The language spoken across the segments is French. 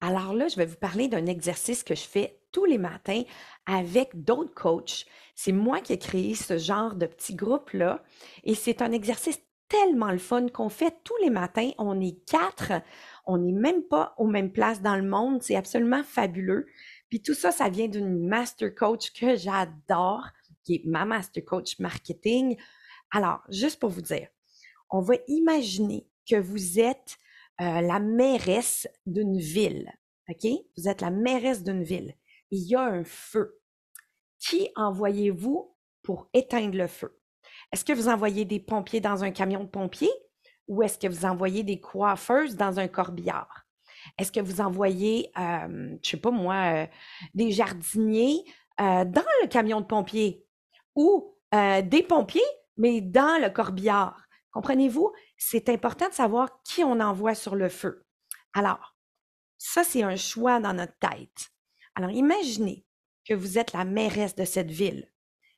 Alors là, je vais vous parler d'un exercice que je fais tous les matins avec d'autres coachs. C'est moi qui ai créé ce genre de petit groupe-là et c'est un exercice tellement le fun qu'on fait tous les matins. On est 4, on n'est même pas aux mêmes places dans le monde. C'est absolument fabuleux. Puis tout ça, ça vient d'une master coach que j'adore, qui est ma master coach marketing. Alors, juste pour vous dire, on va imaginer que vous êtes la mairesse d'une ville. OK? Vous êtes la mairesse d'une ville. Il y a un feu. Qui envoyez-vous pour éteindre le feu? Est-ce que vous envoyez des pompiers dans un camion de pompiers ou est-ce que vous envoyez des coiffeuses dans un corbillard? Est-ce que vous envoyez, je sais pas moi, des jardiniers dans le camion de pompiers ou des pompiers, mais dans le corbillard? Comprenez-vous? C'est important de savoir qui on envoie sur le feu. Alors, ça, c'est un choix dans notre tête. Alors, imaginez que vous êtes la mairesse de cette ville,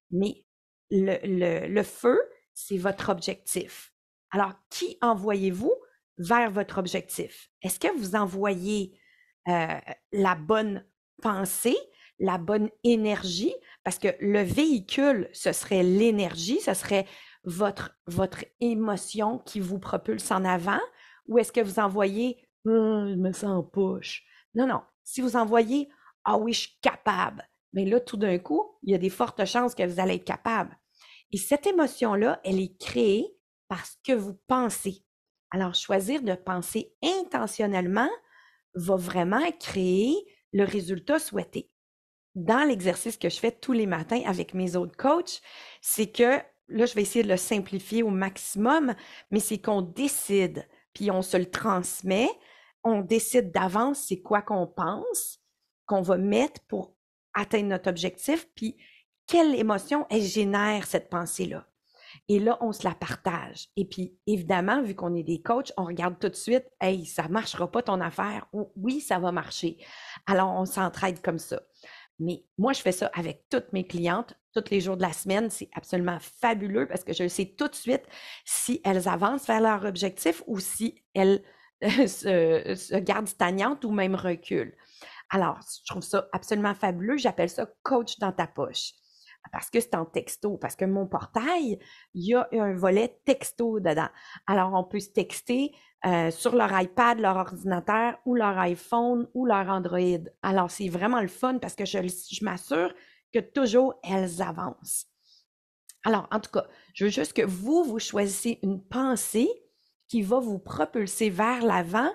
mais le feu, c'est votre objectif. Alors, qui envoyez-vous vers votre objectif? Est-ce que vous envoyez euh, la bonne pensée, la bonne énergie? Parce que le véhicule, ce serait l'énergie, ce serait votre émotion qui vous propulse en avant, ou est-ce que vous envoyez je me sens poche? Non, non. Si vous envoyez ah oui, je suis capable, mais là, tout d'un coup, il y a des fortes chances que vous allez être capable. Et cette émotion-là, elle est créée parce que vous pensez. Alors, choisir de penser intentionnellement va vraiment créer le résultat souhaité. Dans l'exercice que je fais tous les matins avec mes autres coachs, c'est que, là, je vais essayer de le simplifier au maximum, mais c'est qu'on décide, puis on se le transmet, on décide d'avance c'est quoi qu'on pense, qu'on va mettre pour atteindre notre objectif, puis quelle émotion elle génère cette pensée-là. Et là, on se la partage. Et puis, évidemment, vu qu'on est des coachs, on regarde tout de suite, hey, ça ne marchera pas ton affaire. Oui, ça va marcher. Alors, on s'entraide comme ça. Mais moi, je fais ça avec toutes mes clientes, tous les jours de la semaine. C'est absolument fabuleux parce que je sais tout de suite si elles avancent vers leur objectif ou si elles se gardent stagnantes ou même reculent. Alors, je trouve ça absolument fabuleux. J'appelle ça coach dans ta poche. Parce que c'est en texto, parce que mon portail, il y a un volet texto dedans. Alors, on peut se texter sur leur iPad, leur ordinateur ou leur iPhone ou leur Android. Alors, c'est vraiment le fun parce que je m'assure que toujours elles avancent. Alors, en tout cas, je veux juste que vous choisissez une pensée qui va vous propulser vers l'avant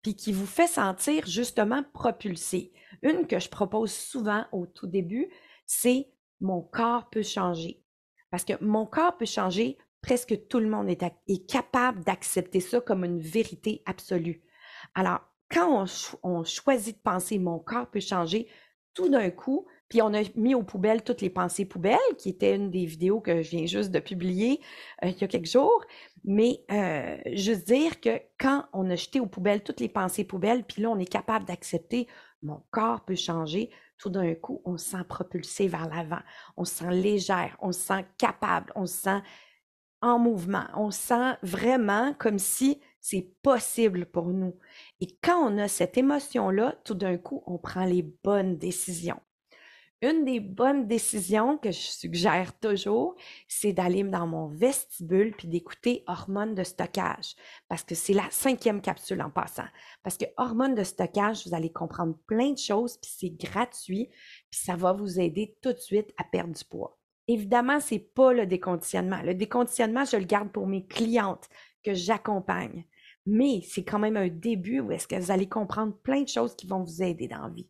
puis qui vous fait sentir justement propulsé. Une que je propose souvent au tout début, c'est mon corps peut changer. Parce que mon corps peut changer, presque tout le monde est capable d'accepter ça comme une vérité absolue. Alors, quand on choisit de penser mon corps peut changer, tout d'un coup, puis on a mis aux poubelles toutes les pensées poubelles, qui était une des vidéos que je viens juste de publier il y a quelques jours. Mais juste dire que quand on a jeté aux poubelles toutes les pensées poubelles, puis là, on est capable d'accepter mon corps peut changer, tout d'un coup, on se sent propulsé vers l'avant, on se sent légère, on se sent capable, on se sent en mouvement, on se sent vraiment comme si c'est possible pour nous. Et quand on a cette émotion-là, tout d'un coup, on prend les bonnes décisions. Une des bonnes décisions que je suggère toujours, c'est d'aller dans mon vestibule puis d'écouter Hormones de stockage. Parce que c'est la 5e capsule en passant. Parce que Hormones de stockage, vous allez comprendre plein de choses, puis c'est gratuit, puis ça va vous aider tout de suite à perdre du poids. Évidemment, c'est pas le déconditionnement. Le déconditionnement, je le garde pour mes clientes que j'accompagne. Mais c'est quand même un début où est-ce que vous allez comprendre plein de choses qui vont vous aider dans la vie.